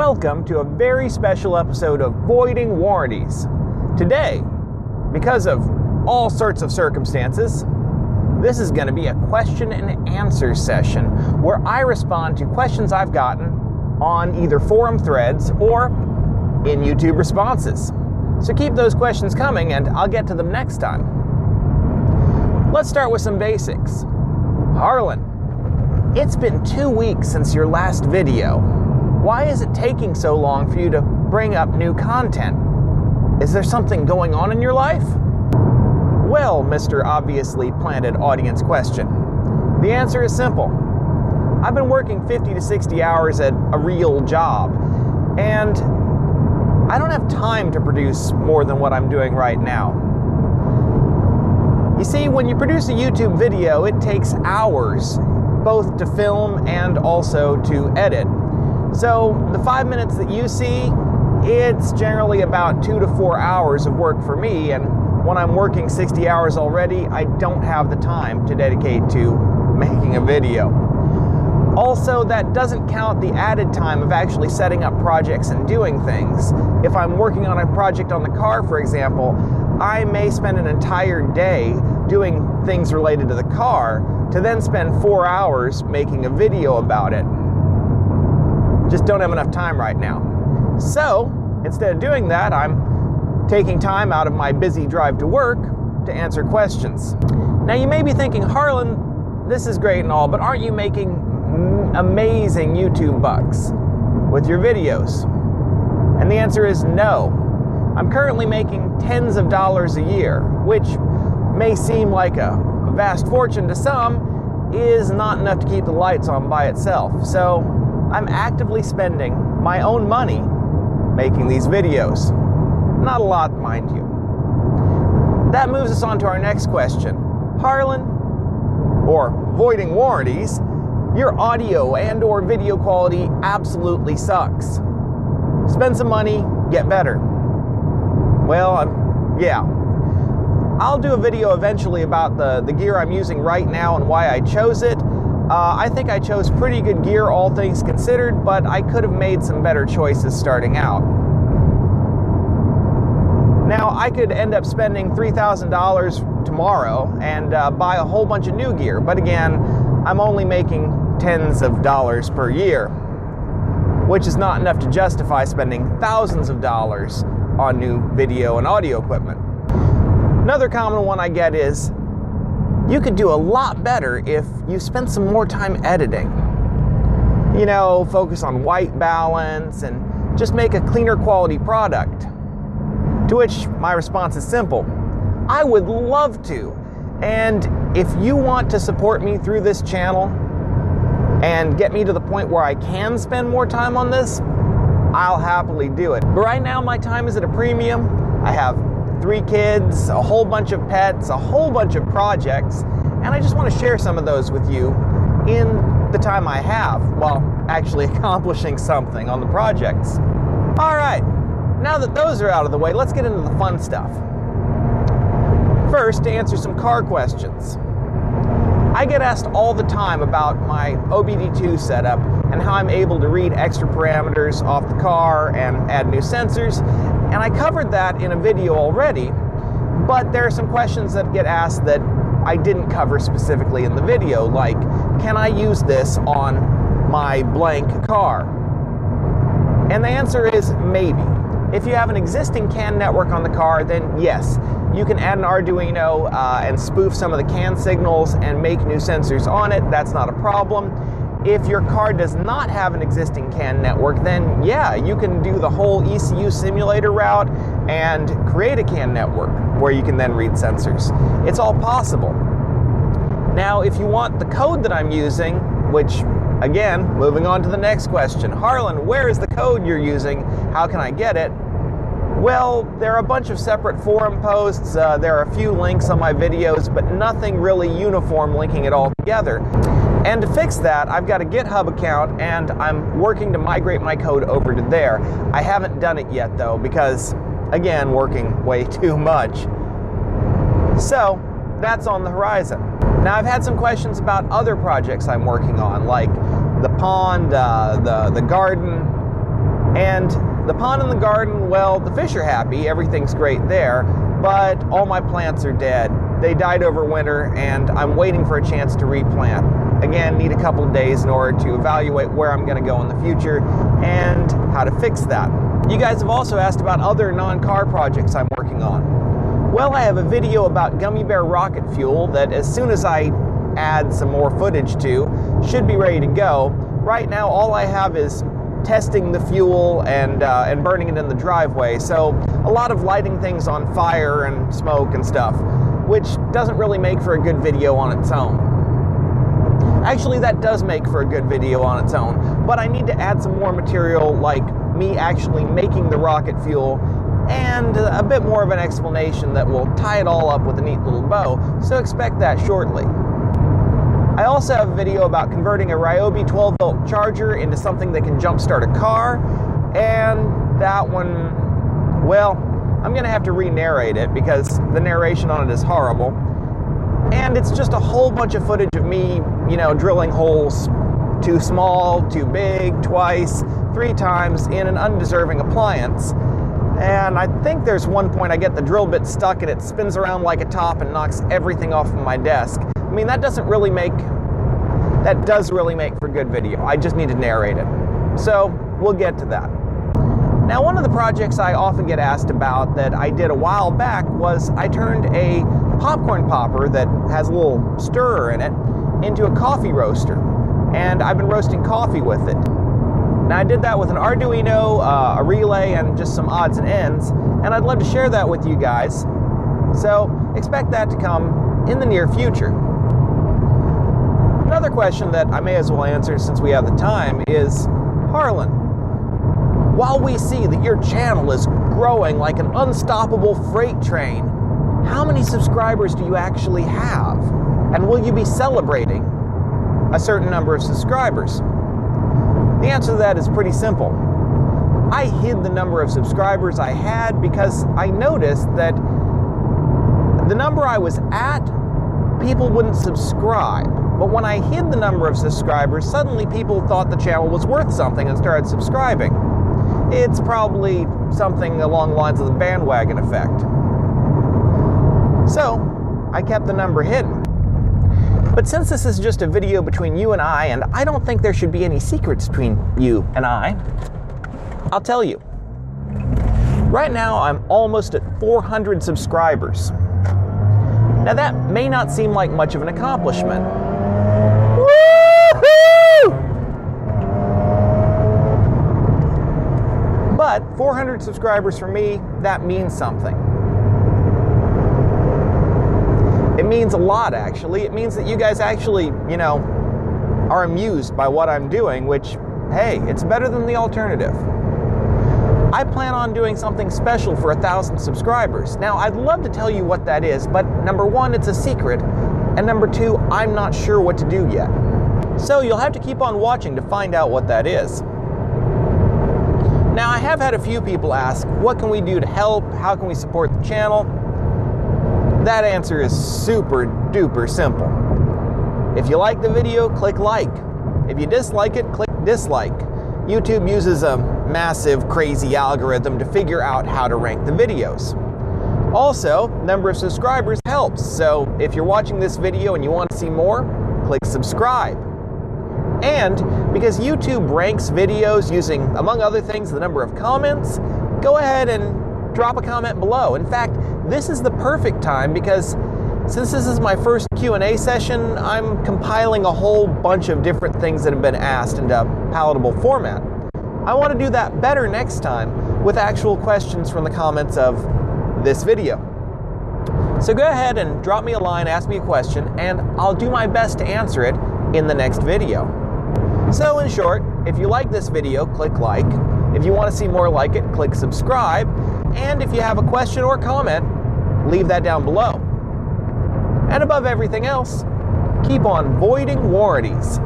Welcome to a very special episode of Voiding Warranties. Today, because of all sorts of circumstances, this is going to be a question and answer session where I respond to questions I've gotten on either forum threads or in YouTube responses. So keep those questions coming and I'll get to them next time. Let's start with some basics. Harlan, it's been 2 weeks since your last video. Why is it taking so long for you to bring up new content? Is there something going on in your life? Well, Mr. Obviously Planted Audience Question, the answer is simple. I've been working 50 to 60 hours at a real job, and I don't have time to produce more than what I'm doing right now. You see, when you produce a YouTube video, it takes hours, both to film and also to edit. So the 5 minutes that you see, it's generally about 2 to 4 hours of work for me, and when I'm working 60 hours already, I don't have the time to dedicate to making a video. Also, that doesn't count the added time of actually setting up projects and doing things. If I'm working on a project on the car, for example, I may spend an entire day doing things related to the car to then spend 4 hours making a video about it. Just don't have enough time right now. So, instead of doing that, I'm taking time out of my busy drive to work to answer questions. Now you may be thinking, Harlan, this is great and all, but aren't you making amazing YouTube bucks with your videos? And the answer is no. I'm currently making tens of dollars a year, which may seem like a vast fortune to some, is not enough to keep the lights on by itself. So I'm actively spending my own money making these videos. Not a lot, mind you. That moves us on to our next question. Harlan, or Voiding Warranties, your audio and or video quality absolutely sucks. Spend some money, get better. Well, yeah. I'll do a video eventually about the gear I'm using right now and why I chose it. I think I chose pretty good gear, all things considered, but I could have made some better choices starting out. Now, I could end up spending $3,000 tomorrow and buy a whole bunch of new gear, but again, I'm only making tens of dollars per year, which is not enough to justify spending thousands of dollars on new video and audio equipment. Another common one I get is, you could do a lot better if you spent some more time editing. You know, focus on white balance and just make a cleaner quality product. To which my response is simple. I would love to. And if you want to support me through this channel and get me to the point where I can spend more time on this, I'll happily do it. But right now my time is at a premium. I have 3 kids, a whole bunch of pets, a whole bunch of projects, and I just want to share some of those with you in the time I have while actually accomplishing something on the projects. All right. Now that those are out of the way, let's get into the fun stuff. First, to answer some car questions. I get asked all the time about my OBD2 setup and how I'm able to read extra parameters off the car and add new sensors, and I covered that in a video already, but there are some questions that get asked that I didn't cover specifically in the video, like, can I use this on my blank car? And the answer is maybe. If you have an existing CAN network on the car, then yes, you can add an Arduino and spoof some of the CAN signals and make new sensors on it. That's not a problem. If your car does not have an existing CAN network, then yeah, you can do the whole ECU simulator route and create a CAN network where you can then read sensors. It's all possible. Now, if you want the code that I'm using, which again, moving on to the next question. Harlan, where is the code you're using? How can I get it? Well, there are a bunch of separate forum posts. There are a few links on my videos, but nothing really uniform linking it all together. And to fix that, I've got a GitHub account, and I'm working to migrate my code over to there. I haven't done it yet, though, because, again, working way too much. So, that's on the horizon. Now, I've had some questions about other projects I'm working on, like the pond, the garden, And the pond and the garden, well, the fish are happy, everything's great there, but all my plants are dead. They died over winter, and I'm waiting for a chance to replant. Again, need a couple of days in order to evaluate where I'm going to go in the future and how to fix that. You guys have also asked about other non-car projects I'm working on. Well, I have a video about gummy bear rocket fuel that as soon as I add some more footage to, should be ready to go. Right now, all I have is testing the fuel and burning it in the driveway, so a lot of lighting things on fire and smoke and stuff, which doesn't really make for a good video on its own. Actually, that does make for a good video on its own, but I need to add some more material, like me actually making the rocket fuel, and a bit more of an explanation that will tie it all up with a neat little bow, so expect that shortly. I also have a video about converting a Ryobi 12-volt charger into something that can jumpstart a car, and that one, well, I'm going to have to re-narrate it because the narration on it is horrible. And it's just a whole bunch of footage of me, drilling holes too small, too big, twice, 3 times in an undeserving appliance. And I think there's one point I get the drill bit stuck and it spins around like a top and knocks everything off of my desk. I mean, that does really make for good video. I just need to narrate it. So we'll get to that. Now, one of the projects I often get asked about that I did a while back was I turned a popcorn popper that has a little stirrer in it into a coffee roaster. And I've been roasting coffee with it. Now, I did that with an Arduino, a relay, and just some odds and ends. And I'd love to share that with you guys. So expect that to come in the near future. Another question that I may as well answer since we have the time is, Harlan, while we see that your channel is growing like an unstoppable freight train, how many subscribers do you actually have? And will you be celebrating a certain number of subscribers? The answer to that is pretty simple. I hid the number of subscribers I had because I noticed that the number I was at, people wouldn't subscribe. But when I hid the number of subscribers, suddenly people thought the channel was worth something and started subscribing. It's probably something along the lines of the bandwagon effect. So, I kept the number hidden. But since this is just a video between you and I don't think there should be any secrets between you and I'll tell you. Right now, I'm almost at 400 subscribers. Now, that may not seem like much of an accomplishment. Woo-hoo! But 400 subscribers for me, that means something. It means a lot, actually. It means that you guys actually, are amused by what I'm doing, which, hey, it's better than the alternative. I plan on doing something special for 1,000 subscribers. Now, I'd love to tell you what that is, but number 1, it's a secret, and number 2, I'm not sure what to do yet. So you'll have to keep on watching to find out what that is. Now, I have had a few people ask, what can we do to help? How can we support the channel? That answer is super duper simple. If you like the video, click like. If you dislike it, click dislike. YouTube uses a massive, crazy algorithm to figure out how to rank the videos. Also, number of subscribers helps, so if you're watching this video and you want to see more, click subscribe. And because YouTube ranks videos using, among other things, the number of comments, go ahead and drop a comment below. In fact, this is the perfect time because since this is my first Q&A session, I'm compiling a whole bunch of different things that have been asked into a palatable format. I want to do that better next time with actual questions from the comments of this video. So go ahead and drop me a line, ask me a question, and I'll do my best to answer it in the next video. So in short, if you like this video, click like. If you want to see more like it, click subscribe. And if you have a question or comment, leave that down below. And above everything else, keep on voiding warranties.